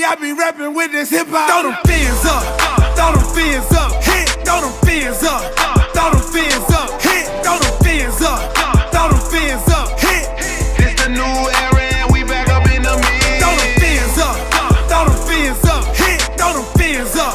I be rapping with this hip hop. Throw them fins up, throw them fins up, hit, throw them fins up, throw them fins up, hit, throw them fins up, throw them fins up, hit. This the new era and we back up in the mix. Throw them fins up, throw them fins up, hit, throw them fins up,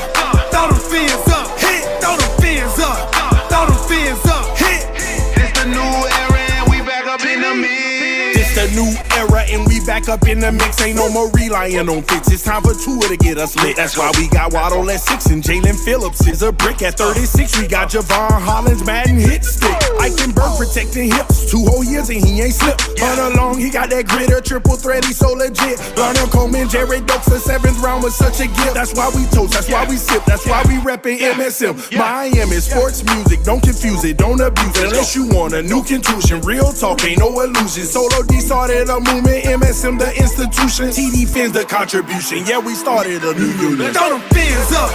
throw them fins up, hit, throw them fins up, throw them fins up, hit. This the new era and we back up in the mix. It's the new era and we back up in the mix. Ain't no more relying on fits. It's time for Tua to get us lit. That's why we got Waddle at 6 and Jalen Phillips is a brick at 36. We got Javon Hollins, Madden hit stick. Eichenberg protecting hips. 2 whole years and he ain't slipped. Run along, he got that gritter, triple threat, he so legit. Garner Coleman, Jared Dokes, the 7th round was such a gift. That's why we toast, that's why we sip, that's why we reppin' MSM. Miami sports music, don't confuse it, don't abuse it. Unless you want a new contusion, real talk, ain't no illusion. Solo D started a movement, MSM the institution. TD Fins the contribution, yeah we started a new unit. Throw them fins up,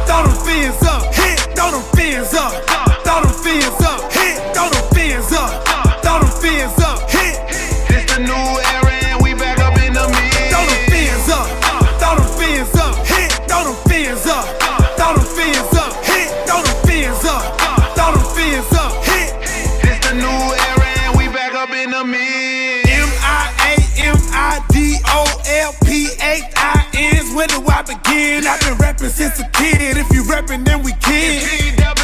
throw them fins up, hit, throw them fins up, throw them fins up, hit, throw them fins up, throw them fins up, hit. This the new era and we back up in the mix. Throw them fins up, throw them fins up, hit, throw them fins up, throw them fins up, hit, throw them fins up, throw them fins up, hit. This the new era and we back up in the mix. MIAMIDOLPHINs, where do I begin? I've been rapping since a kid. If you rapping, then we can. TWA,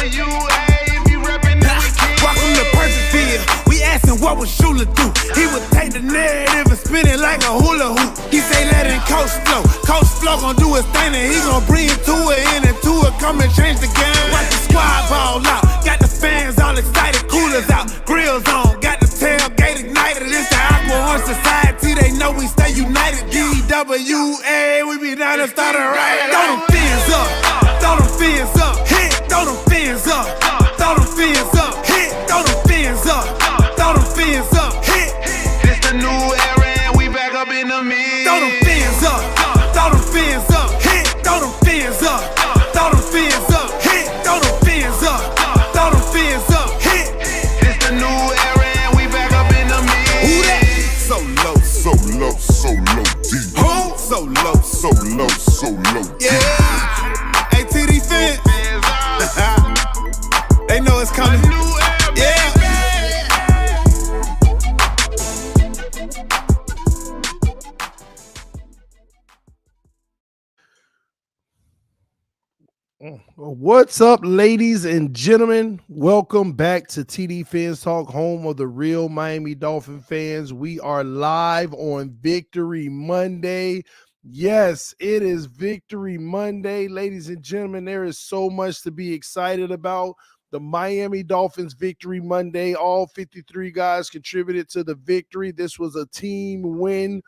if you rapping, then we can. Welcome to Percival. We asking what would Shula do? He would take the narrative and spin it like a hula hoop. He say let it Coach Flow. Coach Flow gon' do his thing and he gon' bring it to it in and to it. Come and change the game. Watch the squad ball out. Got the fans all excited. Coolers out. Grills on. Got the tailgate ignited. It's the Aquahorn Society. They know we stay united. DWA, we be down and start a riot. Throw them fins up. Throw them fins up. Hit. Throw them fins up. Throw them fins up. Hit. Throw them fins up. Throw them fins up. Hit. This the new era and we back up in the mix. Throw them fins up. Throw them fins up. Hit. Throw them fins up. Throw them fins up. Hit. Throw them fins up. Throw them fins up. Hit. This the new era and we back up in the mix. Who that? So low, so low, so low D. Who? So low, so low, so low D. Yeah. Hey, TD Fins. They know it's coming. Yeah. What's up, ladies and gentlemen? Welcome back to TD Fins Talk, home of the real Miami Dolphin fans. We are live on Victory Monday. Yes, it is Victory Monday, ladies and gentlemen. There is so much to be excited about. The Miami Dolphins Victory Monday. All 53 guys contributed to the victory. This was a team win.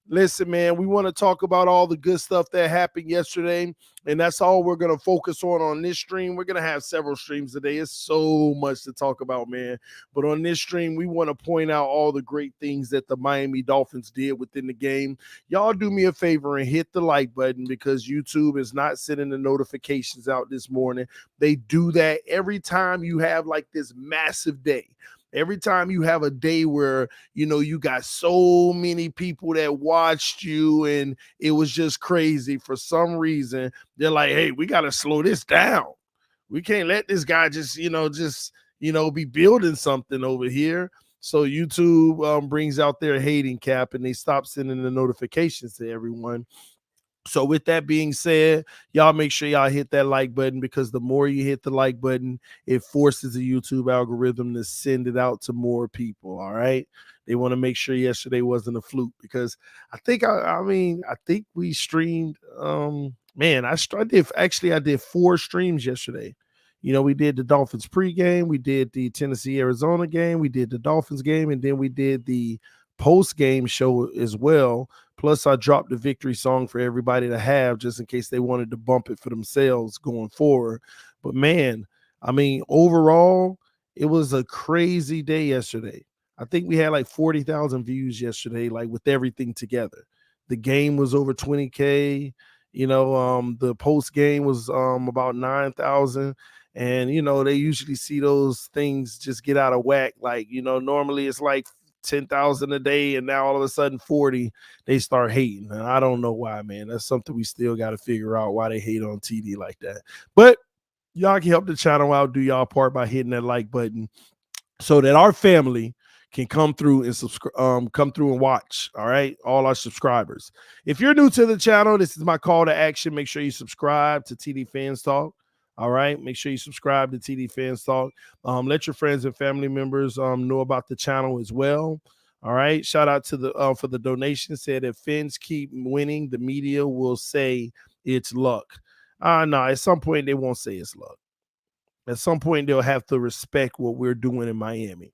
Listen, man, we want to talk about all the good stuff that happened yesterday, and that's all we're going to focus on this stream. We're going to have several streams today. It's so much to talk about, man. But on this stream, we want to point out all the great things that the Miami Dolphins did within the game. Y'all do me a favor and hit the like button because YouTube is not sending the notifications out this morning. They do that every time you have like this massive day. Every time you have a day where, you know, you got so many people that watched you and it was just crazy for some reason, they're like, hey, we got to slow this down. We can't let this guy just be building something over here. So YouTube brings out their hating cap and they stop sending the notifications to everyone. So with that being said, y'all make sure y'all hit that like button because the more you hit the like button, it forces the YouTube algorithm to send it out to more people. All right. They want to make sure yesterday wasn't a fluke because I think we streamed. I did 4 streams yesterday. You know, we did the Dolphins pregame, we did the Tennessee Arizona game, we did the Dolphins game, and then we did the post-game show as well. Plus, I dropped the victory song for everybody to have just in case they wanted to bump it for themselves going forward. But, man, I mean, overall, it was a crazy day yesterday. I think we had like 40,000 views yesterday, like with everything together. The game was over 20K. You know, the post-game was about 9,000. And, you know, they usually see those things just get out of whack. Like, you know, normally it's like 10,000 a day, and now all of a sudden 40, they start hating. And I don't know why, man. That's something we still got to figure out, why they hate on TD like that. But y'all can help the channel out, do y'all part by hitting that like button so that our family can come through and come through and watch. All right, all our subscribers. If you're new to the channel, this is my call to action. Make sure you subscribe to TD Fans Talk. All right, make sure you subscribe to TD Fans Talk. Let your friends and family members know about the channel as well. All right, shout out to the for the donation. Said if Fins keep winning, the media will say it's luck. No, at some point they won't say it's luck. At some point they'll have to respect what we're doing in Miami.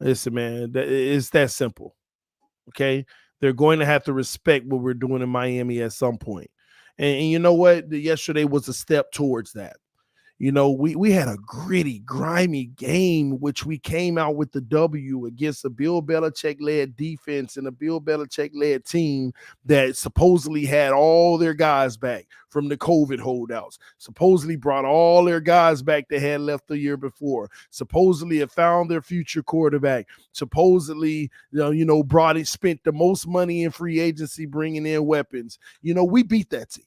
Listen, man, it's that simple. Okay, they're going to have to respect what we're doing in Miami at some point. And you know what? Yesterday was a step towards that. You know, we had a gritty, grimy game, which we came out with the W against a Bill Belichick-led defense and a Bill Belichick-led team that supposedly had all their guys back from the COVID holdouts, supposedly brought all their guys back that had left the year before, supposedly have found their future quarterback, supposedly, spent the most money in free agency bringing in weapons. You know, we beat that team.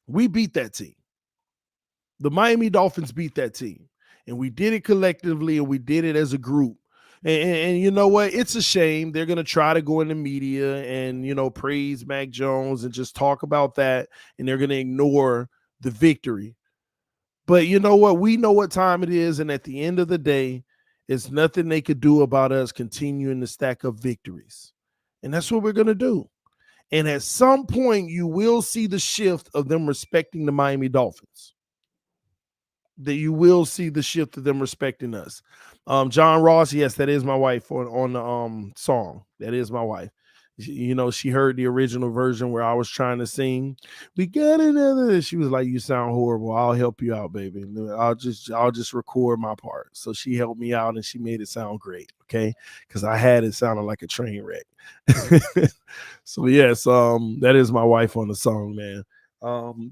We beat that team. The Miami Dolphins beat that team, and we did it collectively, and we did it as a group. And you know what? It's a shame. They're going to try to go in the media and, praise Mac Jones and just talk about that, and they're going to ignore the victory. But you know what? We know what time it is, and at the end of the day, it's nothing they could do about us continuing to stack up victories. And that's what we're going to do. And at some point, you will see the shift of them respecting the Miami Dolphins. That you will see the shift of them respecting us. John Ross, yes, that is my wife on the song. That is my wife. She heard the original version where I was trying to sing. We got another. She was like, "You sound horrible. I'll help you out, baby. I'll just record my part." So she helped me out and she made it sound great. Okay, because I had it sounding like a train wreck. So yes, that is my wife on the song, man.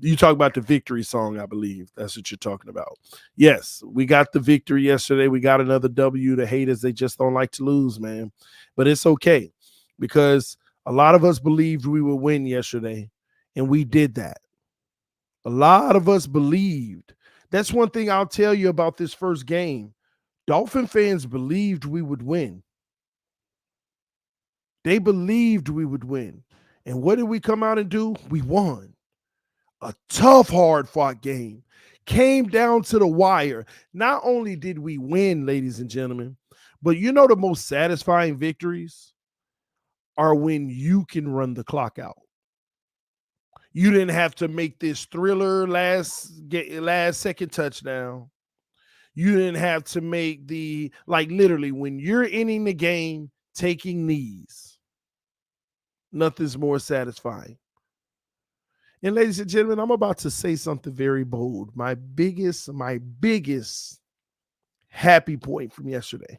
You talk about the victory song, I believe. That's what you're talking about. Yes, we got the victory yesterday. We got another W. The haters, they just don't like to lose, man. But it's okay because a lot of us believed we would win yesterday, and we did that. A lot of us believed. That's one thing I'll tell you about this first game. Dolphin fans believed we would win. They believed we would win. And what did we come out and do? We won. A tough, hard-fought game. Came down to the wire. Not only did we win, ladies and gentlemen, but the most satisfying victories are when you can run the clock out. You didn't have to make this thriller last second touchdown. You didn't have to make literally when you're ending the game, taking knees. Nothing's more satisfying. And ladies and gentlemen, I'm about to say something very bold. My biggest happy point from yesterday.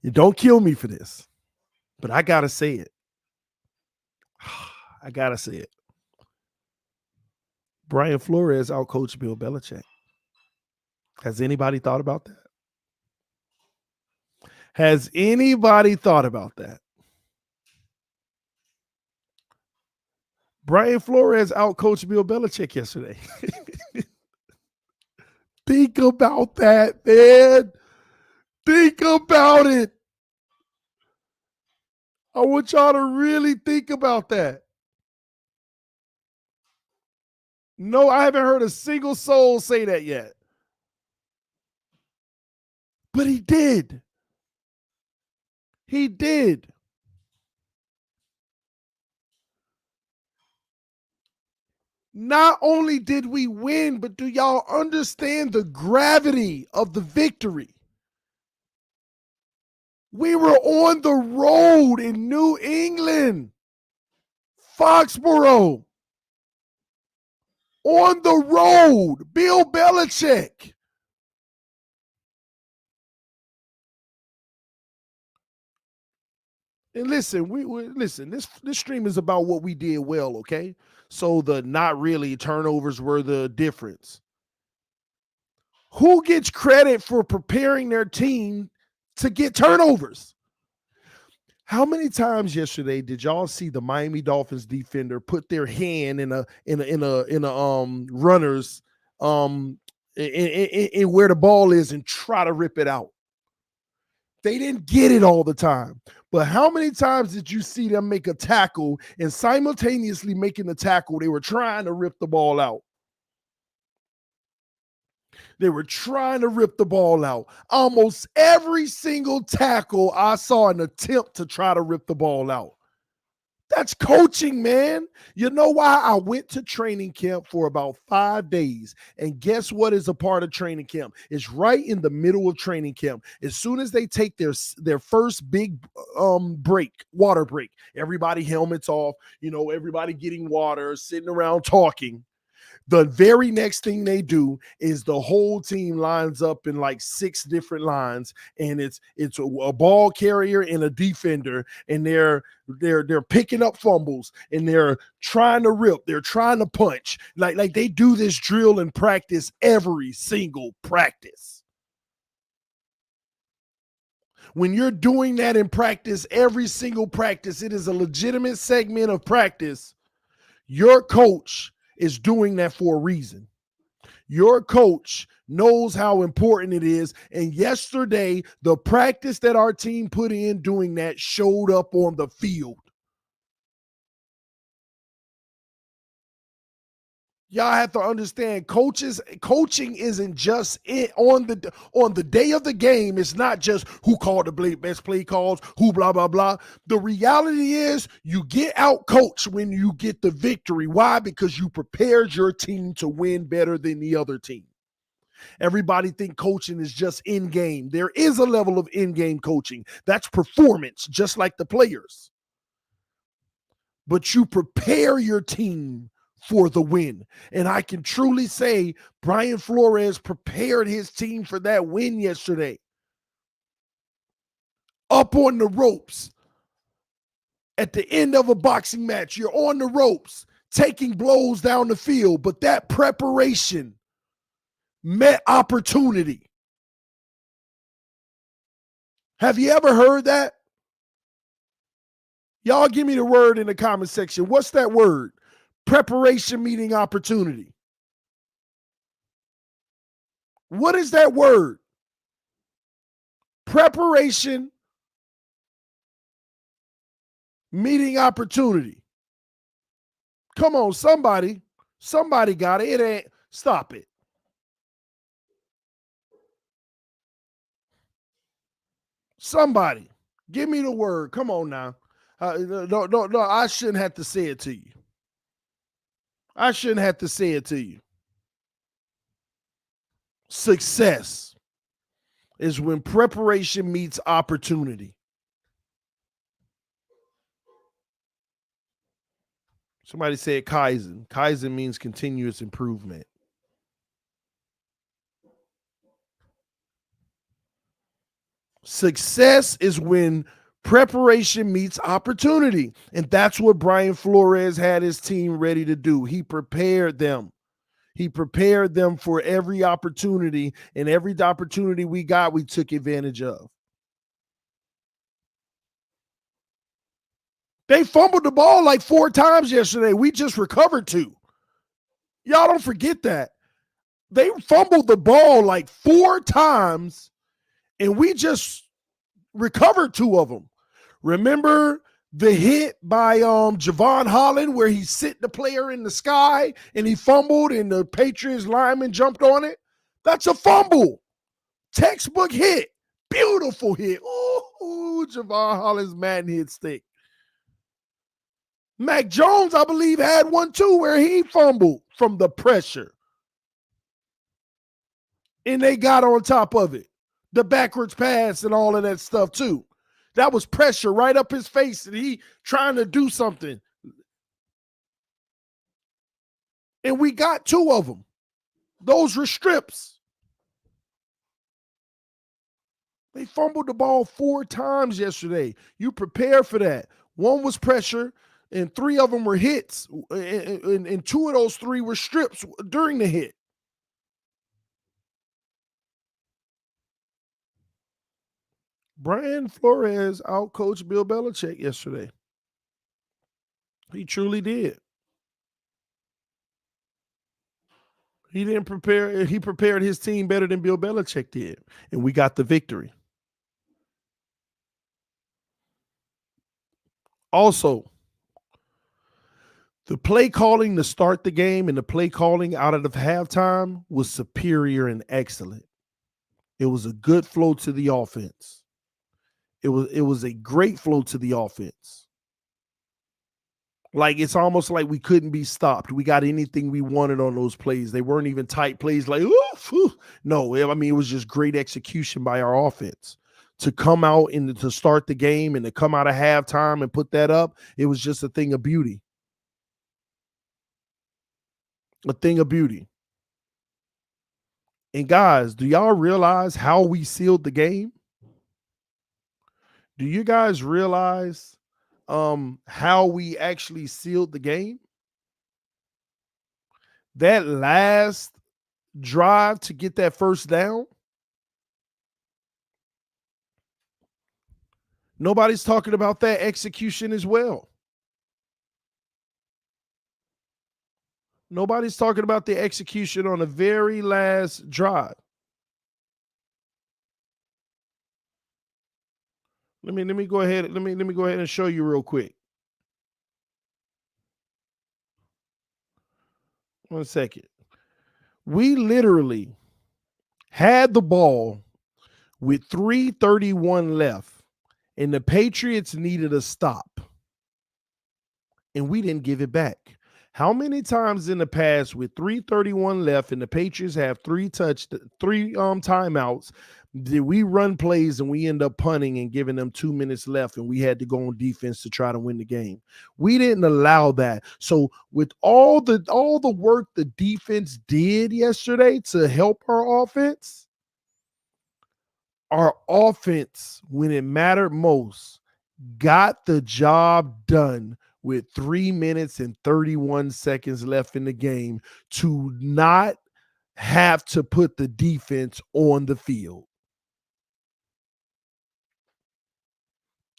You don't kill me for this, but I got to say it. I got to say it. Brian Flores outcoached Bill Belichick. Has anybody thought about that? Has anybody thought about that? Brian Flores outcoached Bill Belichick yesterday. Think about that, man. Think about it. I want y'all to really think about that. No, I haven't heard a single soul say that yet. But he did. He did. Not only did we win, but do y'all understand the gravity of the victory? We were on the road in New England, Foxborough, on the road, Bill Belichick. And listen, listen. This stream is about what we did well, okay? So the not really turnovers were the difference. Who gets credit for preparing their team to get turnovers. How many times yesterday did y'all see the Miami Dolphins defender put their hand in a runner's in where the ball is and try to rip it out? They didn't get it all the time. But how many times did you see them make a tackle and simultaneously making the tackle, they were trying to rip the ball out? They were trying to rip the ball out. Almost every single tackle, I saw an attempt to try to rip the ball out. That's coaching, man. You know why? I went to training camp for about 5 days. And guess what is a part of training camp? It's right in the middle of training camp. As soon as they take their first big water break, everybody helmets off, everybody getting water, sitting around talking. The very next thing they do is the whole team lines up in like 6 different lines, and it's a ball carrier and a defender, and they're picking up fumbles, and they're trying to rip, they're trying to punch. Like they do this drill in practice every single practice. When you're doing that in practice, every single practice, it is a legitimate segment of practice. Your coach is doing that for a reason. Your coach knows how important it is. And yesterday, the practice that our team put in doing that showed up on the field. Y'all have to understand, coaching isn't just on the day of the game. It's not just who called the best play calls, who blah, blah, blah. The reality is you get out coached when you get the victory. Why? Because you prepared your team to win better than the other team. Everybody think coaching is just in-game. There is a level of in-game coaching. That's performance, just like the players. But you prepare your team for the win. And I can truly say Brian Flores prepared his team for that win yesterday. Up on the ropes. At the end of a boxing match, you're on the ropes, taking blows down the field, but that preparation met opportunity. Have you ever heard that? Y'all give me the word in the comment section. What's that word? Preparation meeting opportunity. What is that word? Preparation meeting opportunity. Come on, somebody got it. It ain't, stop it. Somebody, give me the word. Come on now. No, I shouldn't have to say it to you. I shouldn't have to say it to you. Success is when preparation meets opportunity. Somebody said Kaizen. Kaizen means continuous improvement. Success is when preparation meets opportunity. And that's what Brian Flores had his team ready to do. He prepared them. He prepared them for every opportunity, and every opportunity we got, we took advantage of. They fumbled the ball like 4 times yesterday. We just recovered 2. Y'all don't forget that. They fumbled the ball like 4 times, and we just recovered 2 of them. Remember the hit by Javon Holland where he sent the player in the sky and he fumbled and the Patriots lineman jumped on it? That's a fumble. Textbook hit. Beautiful hit. Ooh, Javon Holland's Madden hit stick. Mac Jones, I believe, had one too where he fumbled from the pressure. And they got on top of it. The backwards pass and all of that stuff too. That was pressure right up his face and he trying to do something. And we got 2 of them. Those were strips. They fumbled the ball 4 times yesterday. You prepare for that. 1 was pressure and 3 of them were hits. And 2 of those 3 were strips during the hit. Brian Flores outcoached Bill Belichick yesterday. He truly did. He didn't prepare. He prepared his team better than Bill Belichick did, and we got the victory. Also, the play calling to start the game and the play calling out of the halftime was superior and excellent. It was a good flow to the offense. It was a great flow to the offense. Like, it's almost like we couldn't be stopped. We got anything we wanted on those plays. They weren't even tight plays like, oof, oof. No, I mean, it was just great execution by our offense. To come out and to start the game and to come out of halftime and put that up, it was just a thing of beauty. A thing of beauty. And guys, do y'all realize how we sealed the game? Do you guys realize how we actually sealed the game? That last drive to get that first down, nobody's talking about that execution as well. Nobody's talking about the execution on the very last drive. Let me go ahead. Let me go ahead and show you real quick. 1 second. We literally had the ball with 3:31 left, and the Patriots needed a stop, and we didn't give it back. How many times in the past with 3:31 left and the Patriots have three timeouts did we run plays and we end up punting and giving them 2 minutes left and we had to go on defense to try to win the game? We didn't allow that. So with all the work the defense did yesterday to help our offense, when it mattered most, got the job done with 3 minutes and 31 seconds left in the game to not have to put the defense on the field.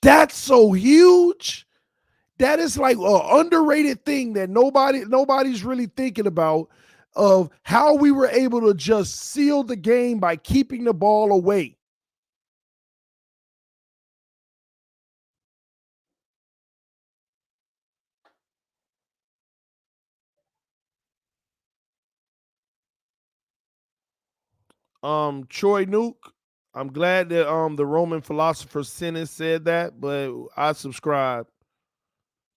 That's so huge. That is like an underrated thing that nobody's really thinking about, of how we were able to just seal the game by keeping the ball away. Troy Nuke, I'm glad that the Roman philosopher Seneca said that, but I subscribe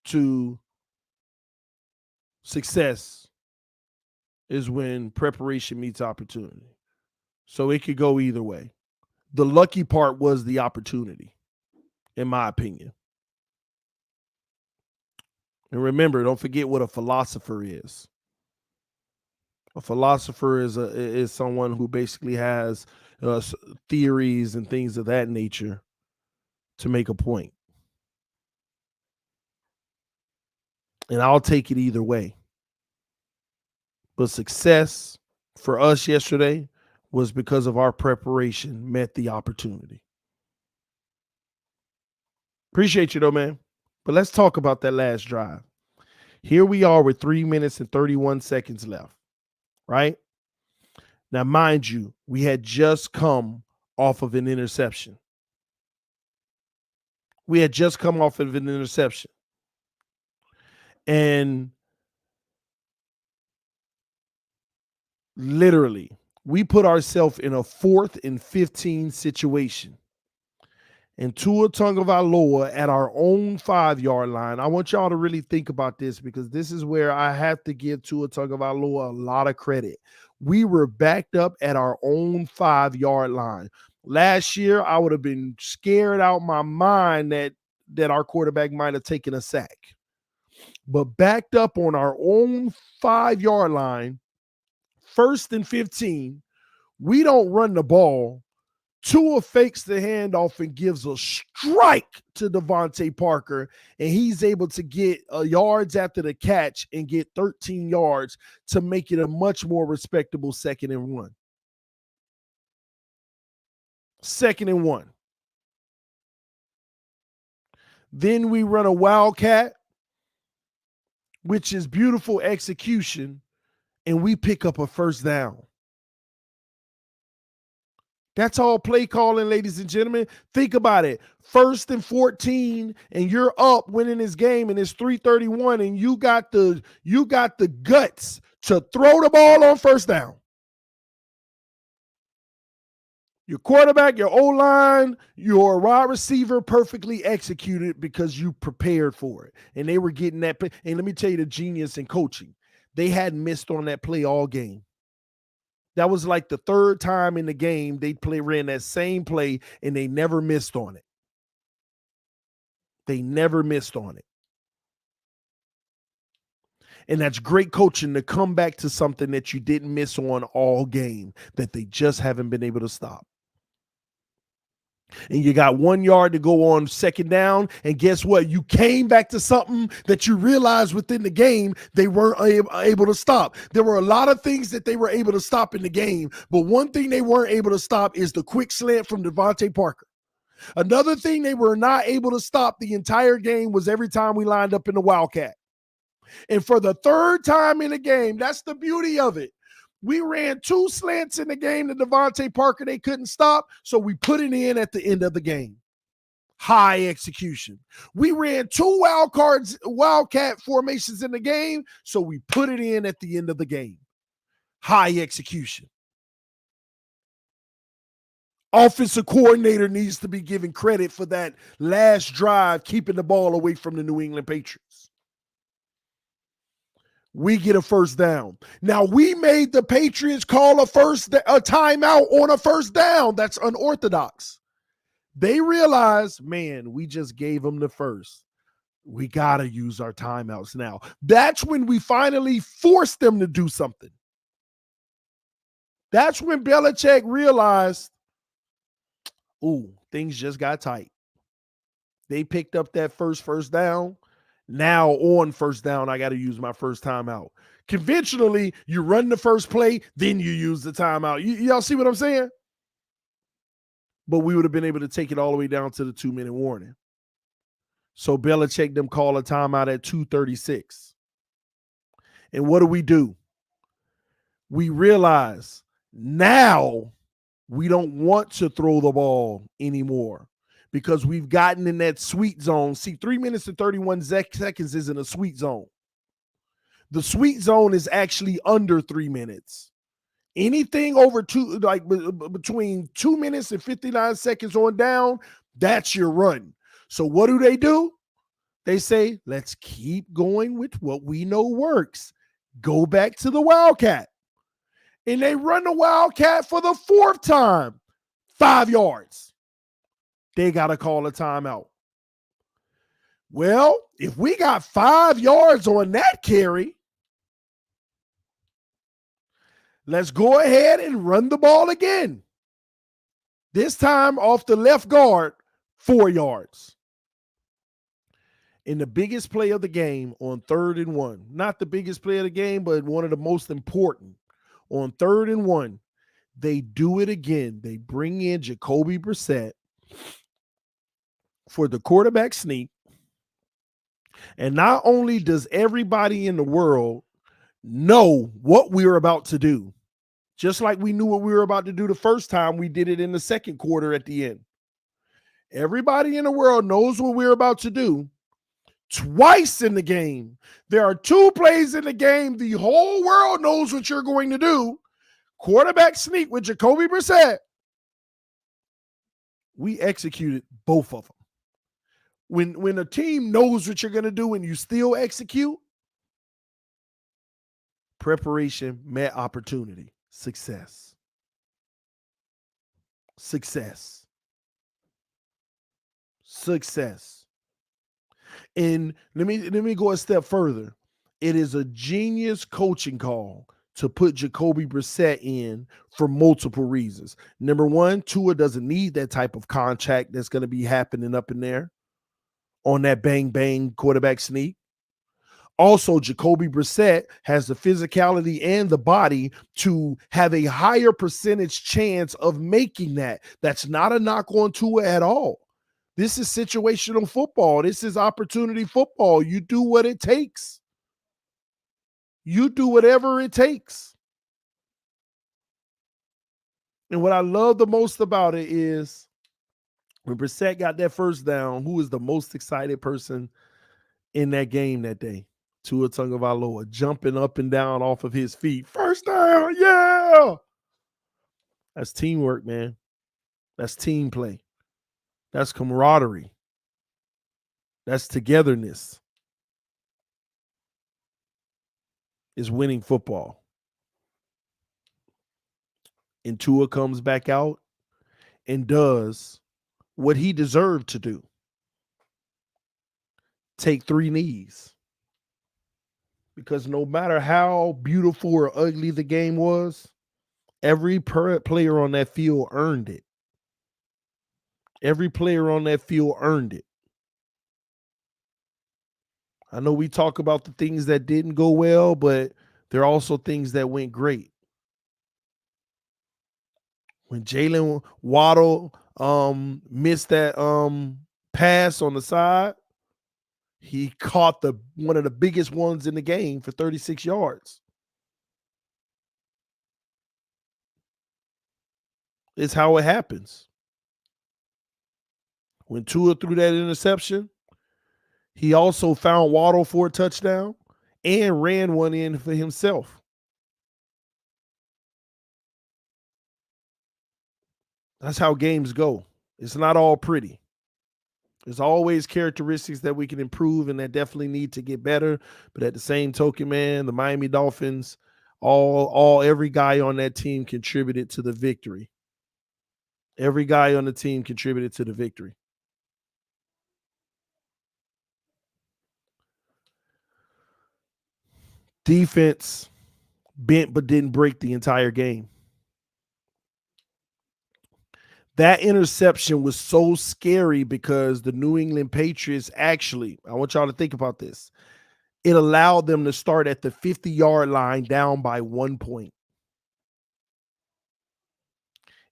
to success is when preparation meets opportunity. So it could go either way. The lucky part was the opportunity, in my opinion. And remember, don't forget what a philosopher is. A philosopher is someone who basically has theories and things of that nature to make a point. And I'll take it either way. But success for us yesterday was because of our preparation met the opportunity. Appreciate you though, man. But let's talk about that last drive. Here we are with 3 minutes and 31 seconds left, right? Now, mind you, we had just come off of an interception. And literally, we put ourselves in a 4th and 15 situation. And Tua Tagovailoa at our own 5-yard line. I want y'all to really think about this, because this is where I have to give Tua Tagovailoa a lot of credit. We were backed up at our own 5-yard line. Last year, I would have been scared out my mind that our quarterback might have taken a sack. But backed up on our own 5-yard line, 1st and 15, we don't run the ball. Tua fakes the handoff and gives a strike to Devontae Parker, and he's able to get yards after the catch and get 13 yards to make it a much more respectable 2nd and 1. 2nd and 1. Then we run a wildcat, which is beautiful execution, and we pick up a first down. That's all play calling, ladies and gentlemen. Think about it. 1st and 14, and you're up winning this game, and it's 3:31, and you got the guts to throw the ball on first down. Your quarterback, your O-line, your wide receiver perfectly executed because you prepared for it. And they were getting that play. And let me tell you the genius in coaching. They hadn't missed on that play all game. That was like the 3rd time in the game they ran that same play, and they never missed on it. They never missed on it. And that's great coaching to come back to something that you didn't miss on all game that they just haven't been able to stop. And you got 1 yard to go on 2nd down, and guess what? You came back to something that you realized within the game they weren't able to stop. There were a lot of things that they were able to stop in the game, but one thing they weren't able to stop is the quick slant from Devontae Parker. Another thing they were not able to stop the entire game was every time we lined up in the wildcat. And for the 3rd time in the game, that's the beauty of it. We ran 2 slants in the game to Devontae Parker. They couldn't stop, so we put it in at the end of the game. High execution. We ran 2 wildcat formations in the game, so we put it in at the end of the game. High execution. Offensive coordinator needs to be given credit for that last drive, keeping the ball away from the New England Patriots. We get a first down. Now, we made the Patriots call a timeout on a first down. That's unorthodox. They realize, man, we just gave them the first. We got to use our timeouts now. That's when we finally forced them to do something. That's when Belichick realized, things just got tight. They picked up that first down. Now on first down, I got to use my first timeout. Conventionally, you run the first play, then you use the timeout. Y'all see what I'm saying? But we would have been able to take it all the way down to the 2-minute warning. So Belichick them call a timeout at 2:36. And what do? We realize now we don't want to throw the ball anymore, because we've gotten in that sweet zone. See, 3 minutes and 31 seconds isn't a sweet zone. The sweet zone is actually under 3 minutes. Anything over between 2 minutes and 59 seconds on down, that's your run. So what do? They say, let's keep going with what we know works. Go back to the wildcat. And they run the wildcat for the 4th time. 5 yards. They got to call a timeout. Well, if we got 5 yards on that carry, let's go ahead and run the ball again. This time off the left guard, 4 yards. In the biggest play of the game on 3rd and 1, not the biggest play of the game, but one of the most important, on 3rd and 1, they do it again. They bring in Jacoby Brissett for the quarterback sneak. And not only does everybody in the world know what we were about to do, just like we knew what we were about to do the first time, we did it in the 2nd quarter at the end. Everybody in the world knows what we're about to do. Twice in the game. There are 2 plays in the game. The whole world knows what you're going to do. Quarterback sneak with Jacoby Brissett. We executed both of them. When a team knows what you're going to do and you still execute, preparation met opportunity. Success. And let me go a step further. It is a genius coaching call to put Jacoby Brissett in for multiple reasons. Number one, Tua doesn't need that type of contact that's going to be happening up in there on that bang quarterback sneak. Also, Jacoby Brissett has the physicality and the body to have a higher percentage chance of making that. That's not a knock on Tua at all. This is situational football. This is opportunity football. You do what it takes. You do whatever it takes. And what I love the most about it is when Brissett got that first down, who was the most excited person in that game that day? Tua Tagovailoa, jumping up and down off of his feet. First down, yeah! That's teamwork, man. That's team play. That's camaraderie. That's togetherness. Is winning football. And Tua comes back out and does what he deserved to do. Take 3 knees. Because no matter how beautiful or ugly the game was, every player on that field earned it. Every player on that field earned it. I know we talk about the things that didn't go well, but there are also things that went great. When Jalen Waddle missed that pass on the side, he caught one of the biggest ones in the game for 36 yards. It's how it happens. When Tua threw that interception, he also found Waddle for a touchdown and ran one in for himself. That's how games go. It's not all pretty. There's always characteristics that we can improve and that definitely need to get better. But at the same token, man, the Miami Dolphins, every guy on that team contributed to the victory. Every guy on the team contributed to the victory. Defense bent but didn't break the entire game. That interception was so scary because the New England Patriots actually, I want y'all to think about this. It allowed them to start at the 50-yard line down by 1 point.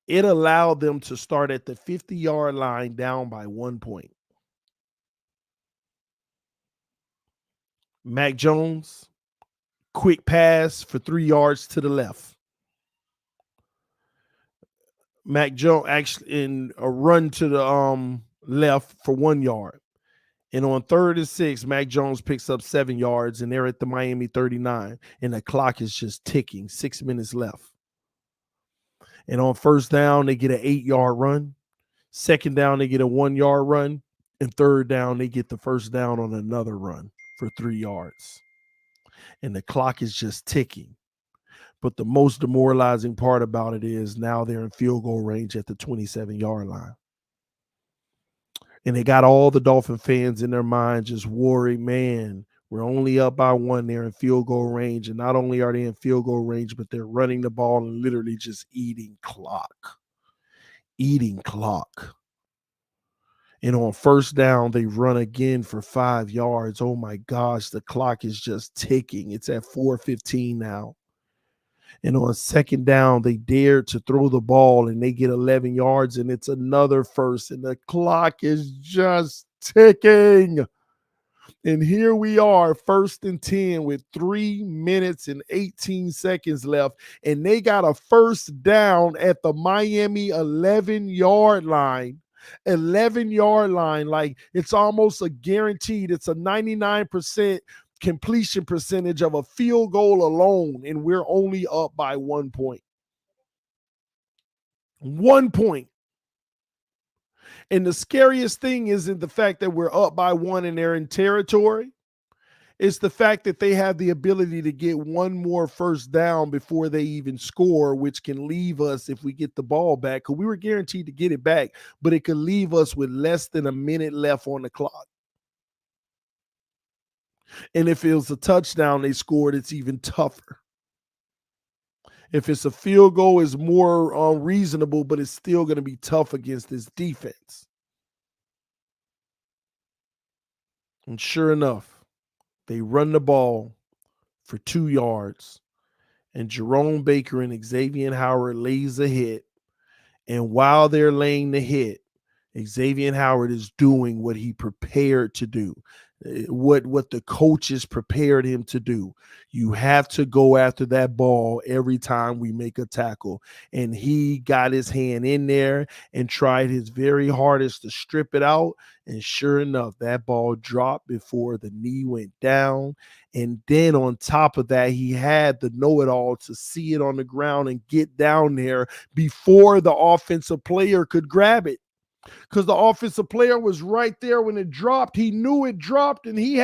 It allowed them to start at the 50-yard line down by 1 point. Mac Jones, quick pass for 3 yards to the left. Mac Jones actually in a run to the left for 1 yard. And on 3rd and 6, Mac Jones picks up 7 yards, and they're at the Miami 39. And the clock is just ticking, 6 minutes left. And on 1st down, they get an 8-yard run. 2nd down, they get a 1-yard run. And 3rd down, they get the 1st down on another run for 3 yards. And the clock is just ticking. But the most demoralizing part about it is now they're in field goal range at the 27-yard line. And they got all the Dolphin fans in their mind just worried, man, we're only up by 1. They're in field goal range. And not only are they in field goal range, but they're running the ball and literally just eating clock. Eating clock. And on 1st down, they run again for 5 yards. Oh, my gosh, the clock is just ticking. It's at 4:15 now. And on 2nd down, they dared to throw the ball, and they get 11 yards, and it's another 1st, and the clock is just ticking. And here we are, 1st and 10 with 3 minutes and 18 seconds left, and they got a 1st down at the Miami 11-yard line. 11-yard line, like it's almost a guaranteed. It's a 99% completion percentage of a field goal alone, and we're only up by 1 point. 1 point. And the scariest thing isn't the fact that we're up by 1 and they're in territory. It's the fact that they have the ability to get one more 1st down before they even score, which can leave us, if we get the ball back, because we were guaranteed to get it back, but it could leave us with less than a minute left on the clock. And if it was a touchdown they scored, it's even tougher. If it's a field goal, it's more reasonable, but it's still going to be tough against this defense. And sure enough, they run the ball for 2 yards, and Jerome Baker and Xavier Howard lays a hit. And while they're laying the hit, Xavier Howard is doing what he prepared to do, what the coaches prepared him to do. You have to go after that ball every time we make a tackle. And he got his hand in there and tried his very hardest to strip it out. And sure enough, that ball dropped before the knee went down. And then on top of that, he had the know-it-all to see it on the ground and get down there before the offensive player could grab it. Because the offensive player was right there when it dropped. He knew it dropped, and he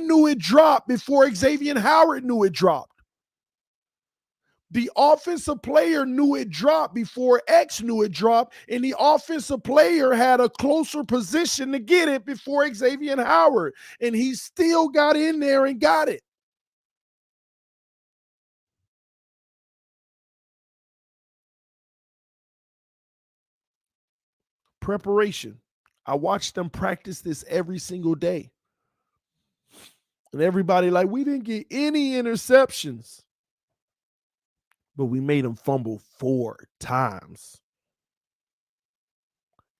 knew it dropped before Xavier Howard knew it dropped. The offensive player knew it dropped before X knew it dropped, and the offensive player had a closer position to get it before Xavier Howard, and he still got in there and got it. Preparation. I watch them practice this every single day. And everybody like, we didn't get any interceptions. But we made them fumble 4 times.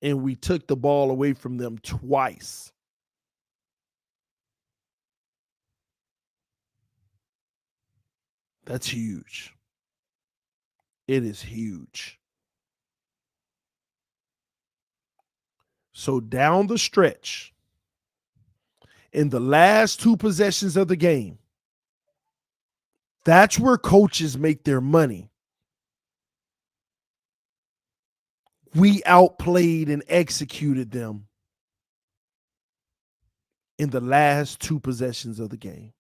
And we took the ball away from them twice. That's huge. It is huge. So down the stretch, in the last 2 possessions of the game, that's where coaches make their money. We outplayed and executed them in the last 2 possessions of the game.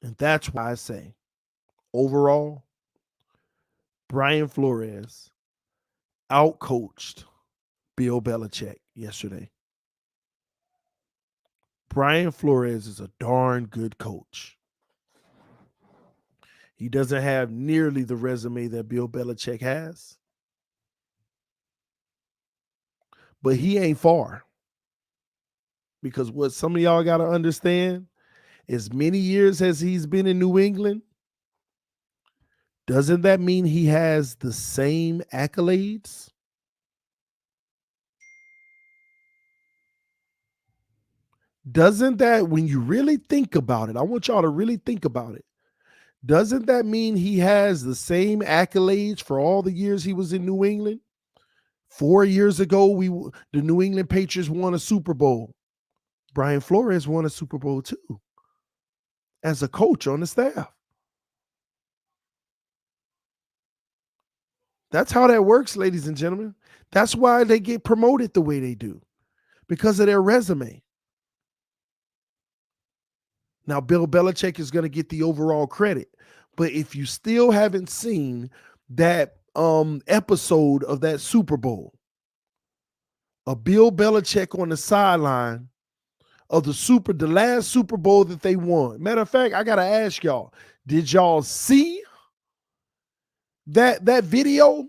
And that's why I say, overall, Brian Flores outcoached Bill Belichick yesterday. Brian Flores is a darn good coach. He doesn't have nearly the resume that Bill Belichick has, but he ain't far. Because what some of y'all got to understand, as many years as he's been in New England, doesn't that mean he has the same accolades? Doesn't that, when you really think about it, I want y'all to really think about it. Doesn't that mean he has the same accolades for all the years he was in New England? 4 years ago, the New England Patriots won a Super Bowl. Brian Flores won a Super Bowl too, as a coach on the staff. That's how that works, ladies and gentlemen. That's why they get promoted the way they do, because of their resume. Now, Bill Belichick is going to get the overall credit. But if you still haven't seen that episode of that Super Bowl, of Bill Belichick on the sideline of the last Super Bowl that they won. Matter of fact, I got to ask y'all, did y'all see that video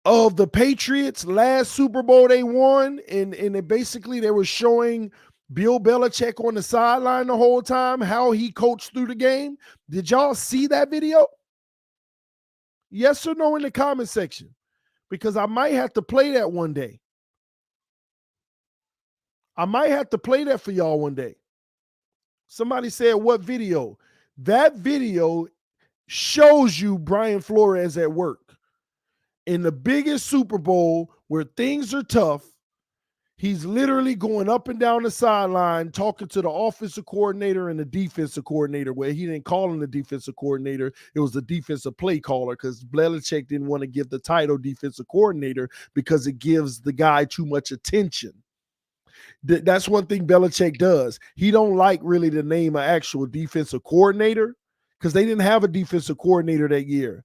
of the Patriots last Super Bowl they won? And they were showing Bill Belichick on the sideline the whole time, how he coached through the game. Did y'all see that video? Yes or no in the comment section? Because I might have to play that one day. I might have to play that for y'all one day. Somebody said, what video? That video shows you Brian Flores at work. In the biggest Super Bowl where things are tough, he's literally going up and down the sideline talking to the offensive coordinator and the defensive coordinator, where he didn't call him the defensive coordinator. It was the defensive play caller, because Belichick didn't want to give the title defensive coordinator because it gives the guy too much attention. That's one thing Belichick does. He don't like really to name an actual defensive coordinator, because they didn't have a defensive coordinator that year.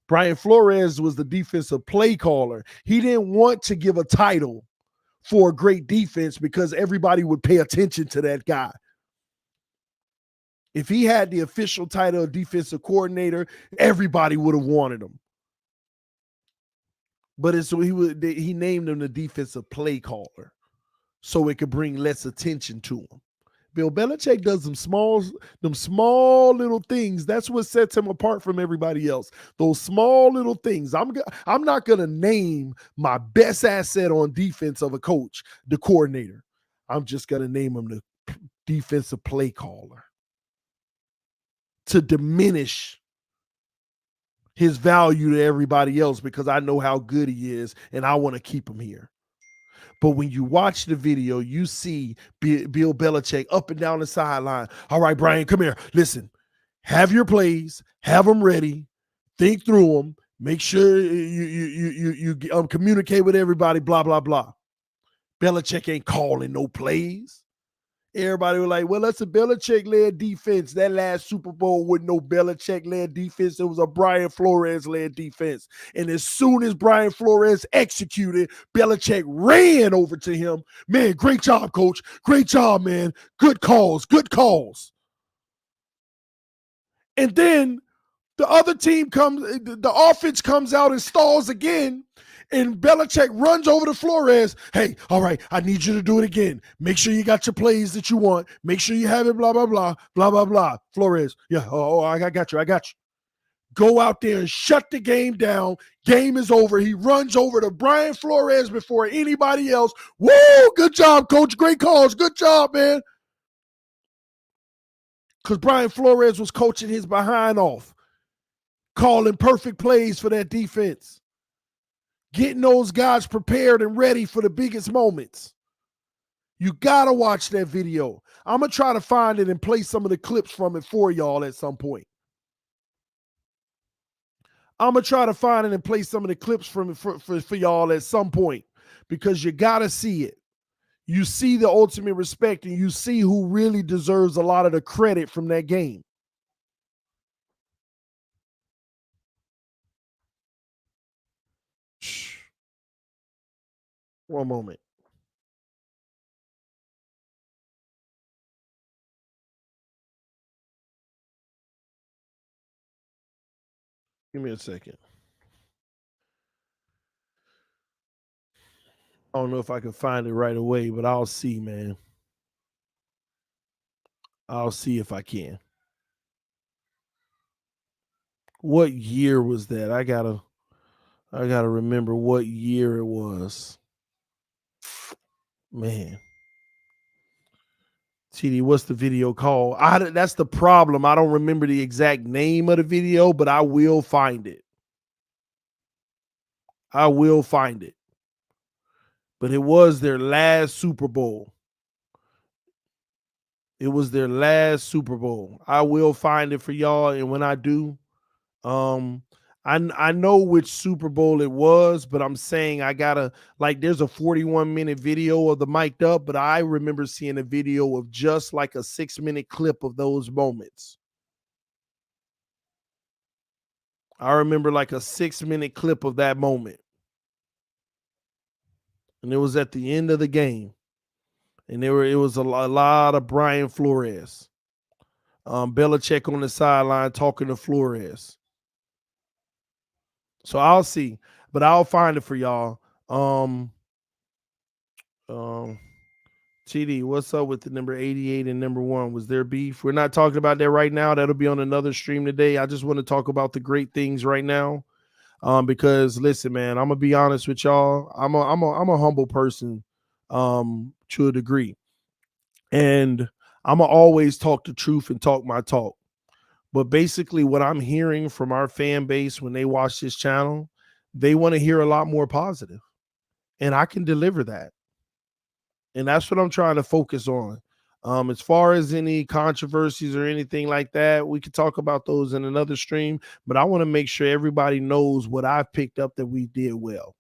Brian Flores was the defensive play caller. He didn't want to give a title for a great defense because everybody would pay attention to that guy. If he had the official title of defensive coordinator, everybody would have wanted him. But he named him the defensive play caller so it could bring less attention to him. Bill Belichick does them small little things. That's what sets him apart from everybody else. Those small little things. I'm not gonna name my best asset on defense of a coach, the coordinator. I'm just gonna name him the defensive play caller to diminish his value to everybody else because I know how good he is and I want to keep him here. But when you watch the video, you see Bill Belichick up and down the sideline. All right, Brian, come here. Listen, have your plays, have them ready, think through them, make sure you communicate with everybody, blah, blah, blah. Belichick ain't calling no plays. Everybody was like, well, that's a Belichick-led defense. That last Super Bowl with no Belichick-led defense. It was a Brian Flores-led defense. And as soon as Brian Flores executed, Belichick ran over to him. Man, great job, coach. Great job, man. Good calls. Good calls. And then the other team comes, the offense comes out and stalls again. And Belichick runs over to Flores. Hey, all right, I need you to do it again. Make sure you got your plays that you want. Make sure you have it, blah, blah, blah, blah, blah, blah. Flores, yeah, I got you. Go out there and shut the game down. Game is over. He runs over to Brian Flores before anybody else. Woo, good job, coach. Great calls. Good job, man. Because Brian Flores was coaching his behind off, calling perfect plays for that defense. Getting those guys prepared and ready for the biggest moments. You got to watch that video. I'm going to try to find it and play some of the clips from it for y'all at some point. I'm going to try to find it and play some of the clips from it for y'all at some point because you got to see it. You see the ultimate respect and you see who really deserves a lot of the credit from that game. One moment. Give me a second. I don't know if I can find it right away, but I'll see, man. I'll see if I can. What year was that? I gotta remember what year it was. Man. TD, what's the video called? That's the problem. I don't remember the exact name of the video, but I will find it. I will find it. But it was their last Super Bowl. It was their last Super Bowl. I will find it for y'all, and when I do, I know which Super Bowl it was, but I'm saying I gotta, like, there's a 41-minute video of the mic'd up, but I remember seeing a video of just like a 6-minute clip of those moments. I remember like a 6-minute clip of that moment. And it was at the end of the game. And it was a lot of Brian Flores. Belichick on the sideline talking to Flores. So I'll see, but I'll find it for y'all. TD, what's up with the number 88 and number 1? Was there beef? We're not talking about that right now. That'll be on another stream today. I just want to talk about the great things right now. Because listen, man, I'm gonna be honest with y'all. I'm a humble person, to a degree, and I'm gonna always talk the truth and talk my talk. But basically, what I'm hearing from our fan base when they watch this channel, they want to hear a lot more positive, and I can deliver that. And that's what I'm trying to focus on. As far as any controversies or anything like that, we could talk about those in another stream, but I want to make sure everybody knows what I've picked up that we did well,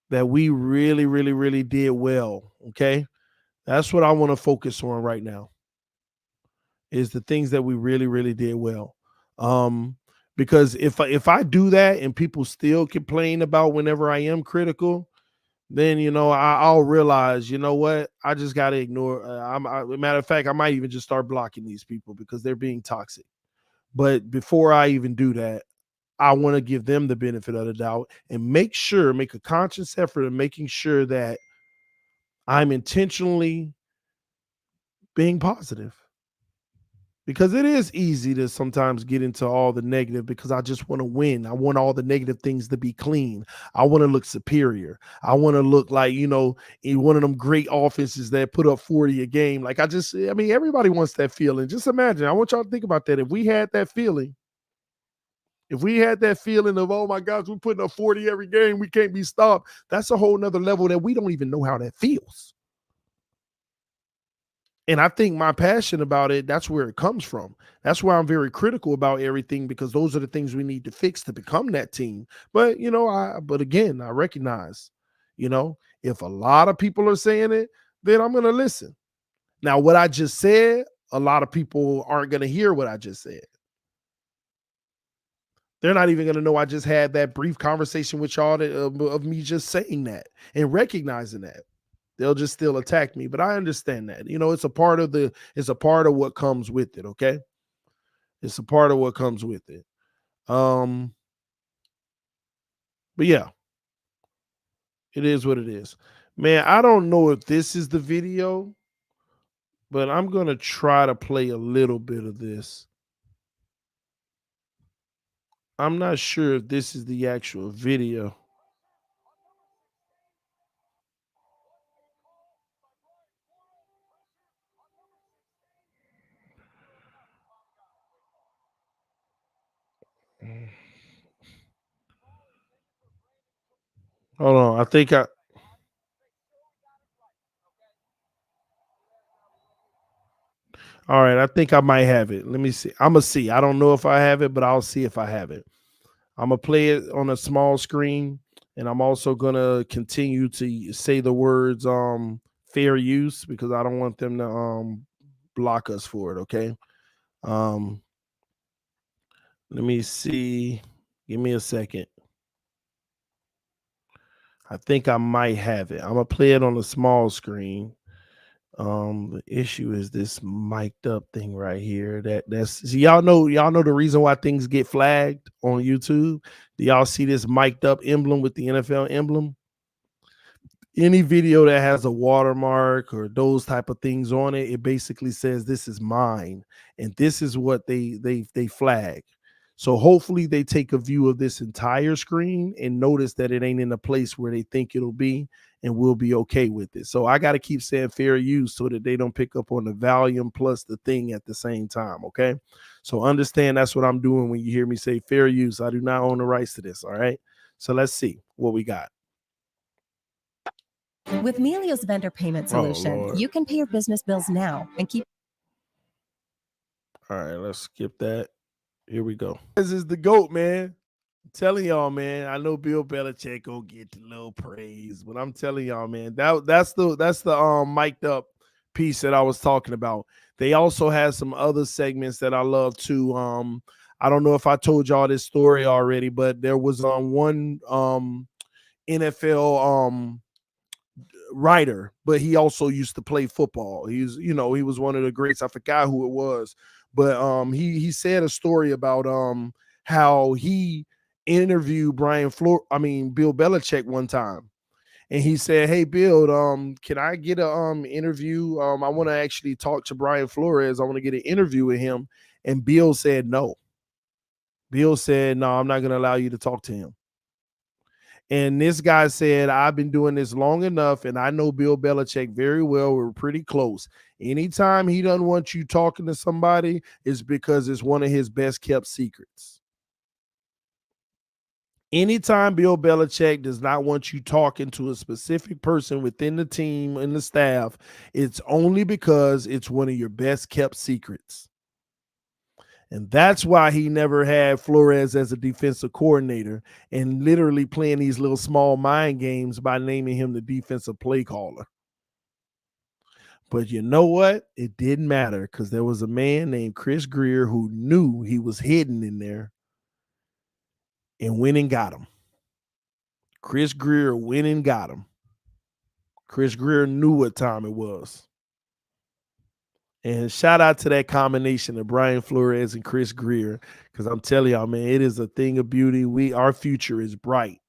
that we really, really, really did well. Okay. That's what I want to focus on right now, is the things that we really, really did well. Because if I do that and people still complain about whenever I am critical, then, I'll realize, you know what, I just got to ignore. Matter of fact, I might even just start blocking these people because they're being toxic. But before I even do that, I want to give them the benefit of the doubt and make a conscious effort of making sure that I'm intentionally being positive. Because it is easy to sometimes get into all the negative because I just want to win. I want all the negative things to be clean. I want to look superior. I want to look like, in one of them great offenses that put up 40 a game. Like everybody wants that feeling. Just imagine. I want y'all to think about that. If we had that feeling of, oh my gosh, we're putting up 40 every game, we can't be stopped. That's a whole nother level that we don't even know how that feels. And I think my passion about it, that's where it comes from. That's why I'm very critical about everything, because those are the things we need to fix to become that team. But, again, I recognize, if a lot of people are saying it, then I'm going to listen. Now, what I just said, a lot of people aren't going to hear what I just said. They're not even going to know I just had that brief conversation with y'all of me just saying that and recognizing that. They'll just still attack me, but I understand that. It's a part of what comes with it, okay? It's a part of what comes with it. But yeah, it is what it is. Man, I don't know if this is the video, but I'm going to try to play a little bit of this. I'm not sure if this is the actual video. Hold on. All right. I think I might have it. Let me see. I'm going to see. I don't know if I have it, but I'll see if I have it. I'm going to play it on a small screen, and I'm also going to continue to say the words fair use, because I don't want them to block us for it, okay? Let me see. Give me a second. I think I might have it. I'm going to play it on a small screen. The issue is this mic'd up thing right here. That's so y'all know the reason why things get flagged on YouTube. Do y'all see this mic'd up emblem with the NFL emblem? Any video that has a watermark or those type of things on it, it basically says this is mine, and this is what they flag. So hopefully they take a view of this entire screen and notice that it ain't in a place where they think it'll be, and we'll be okay with it. So I got to keep saying fair use so that they don't pick up on the volume plus the thing at the same time, okay? So understand that's what I'm doing when you hear me say fair use. I do not own the rights to this, all right? So let's see what we got. With Melio's vendor payment solution, you can pay your business bills now and keep. All right, let's skip that. Here we go. This is the GOAT, man. I'm telling y'all, man. I know Bill Belichick gonna get the little praise, but I'm telling y'all, man, that's the mic'd up piece that I was talking about. They also had some other segments that I love too. I don't know if I told y'all this story already, but there was one NFL writer, but he also used to play football. He was one of the greats. I forgot who it was, but he said a story about how he interviewed Bill Belichick one time, and he said, "Hey Bill, can I get a interview? I want to actually talk to Brian Flores. I want to get an interview with him." And Bill said no. Bill said, "No, I'm not going to allow you to talk to him." And this guy said, I've been doing this long enough, and I know Bill Belichick very well. We're pretty close. Anytime he doesn't want you talking to somebody, it's because it's one of his best kept secrets. Anytime Bill Belichick does not want you talking to a specific person within the team and the staff, it's only because it's one of your best kept secrets. And that's why he never had Flores as a defensive coordinator and literally playing these little small mind games by naming him the defensive play caller. But you know what? It didn't matter, because there was a man named Chris Grier who knew he was hidden in there and went and got him. Chris Grier went and got him. Chris Grier knew what time it was. And shout out to that combination of Brian Flores and Chris Grier, because I'm telling y'all, man, it is a thing of beauty. Our future is bright.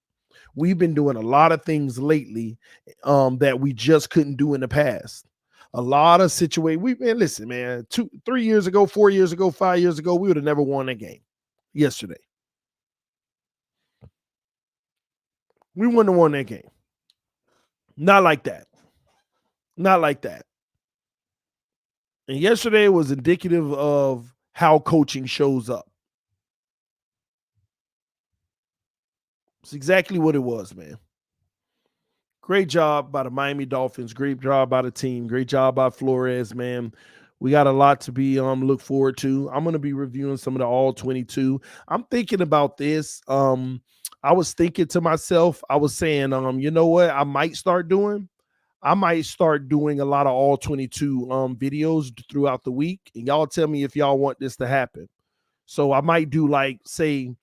We've been doing a lot of things lately that we just couldn't do in the past. A lot of situations. Man, listen, man, 3 years ago, 4 years ago, 5 years ago, we would have never won that game yesterday. We wouldn't have won that game. Not like that. Not like that. And yesterday was indicative of how coaching shows up. It's exactly what it was, man. Great job by the Miami Dolphins. Great job by the team. Great job by Flores, man. We got a lot to be look forward to. I'm going to be reviewing some of the all 22. I'm thinking about this. I was thinking to myself, I was saying, you know what I might start doing? I might start doing a lot of all 22 videos throughout the week. And y'all tell me if y'all want this to happen. So I might do like, say,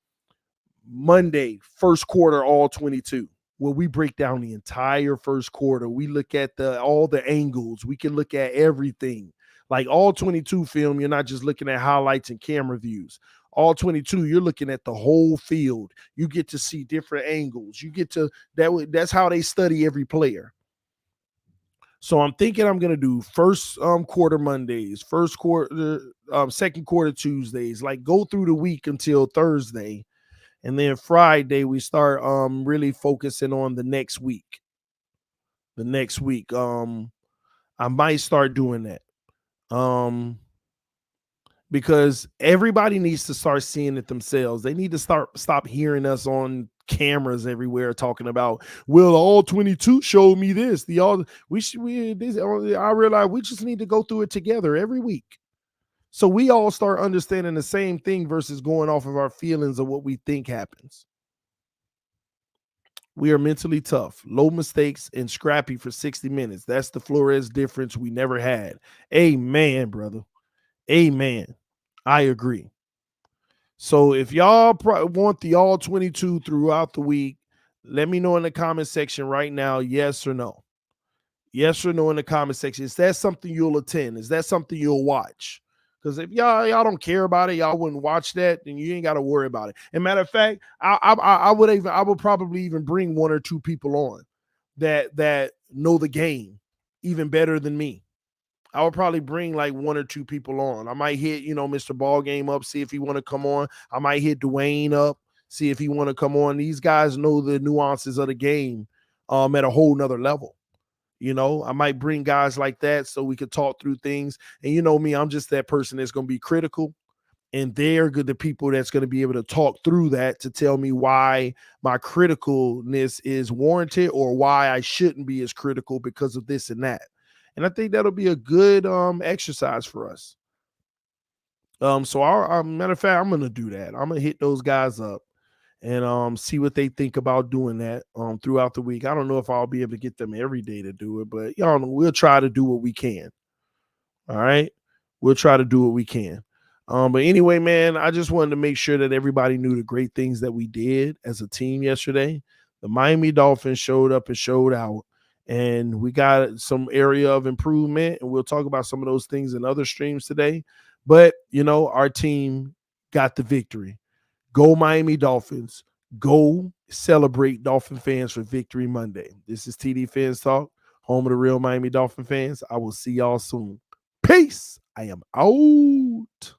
Monday, first quarter, all 22, where we break down the entire first quarter. We look at all the angles. We can look at everything. Like all 22 film, you're not just looking at highlights and camera views. All 22, you're looking at the whole field. You get to see different angles. You get to that's how they study every player. So I'm thinking I'm going to do first quarter Mondays, first quarter, second quarter Tuesdays, like go through the week until Thursday. And then Friday, we start really focusing on the next week. The next week. I might start doing that. Because everybody needs to start seeing it themselves. They need to stop hearing us on cameras everywhere talking about, well, all 22 showed me this. I realize we just need to go through it together every week. So we all start understanding the same thing versus going off of our feelings of what we think happens. We are mentally tough, low mistakes, and scrappy for 60 minutes. That's the Flores difference we never had. Amen, brother. Amen. I agree. So if y'all want the all 22 throughout the week, let me know in the comment section right now, yes or no. Yes or no in the comment section. Is that something you'll attend? Is that something you'll watch? Because if y'all don't care about it, y'all wouldn't watch that, then you ain't got to worry about it. And matter of fact, I would probably even bring 1 or 2 people on that know the game even better than me. I would probably bring like 1 or 2 people on. I might hit, Mr. Ball Game up, see if he want to come on. I might hit Dwayne up, see if he want to come on. These guys know the nuances of the game at a whole nother level. I might bring guys like that so we could talk through things. And you know me, I'm just that person that's going to be critical. And they're the people that's going to be able to talk through that to tell me why my criticalness is warranted or why I shouldn't be as critical because of this and that. And I think that'll be a good exercise for us. So matter of fact, I'm going to do that. I'm going to hit those guys up and see what they think about doing that throughout the week. I don't know if I'll be able to get them every day to do it, but y'all know we'll try to do what we can. All right. We'll try to do what we can. But anyway, man, I just wanted to make sure that everybody knew the great things that we did as a team yesterday. The Miami Dolphins showed up and showed out, and we got some area of improvement, and we'll talk about some of those things in other streams today. But, our team got the victory. Go Miami Dolphins. Go celebrate Dolphin fans for Victory Monday. This is TD Fans Talk, home of the real Miami Dolphin fans. I will see y'all soon. Peace. I am out.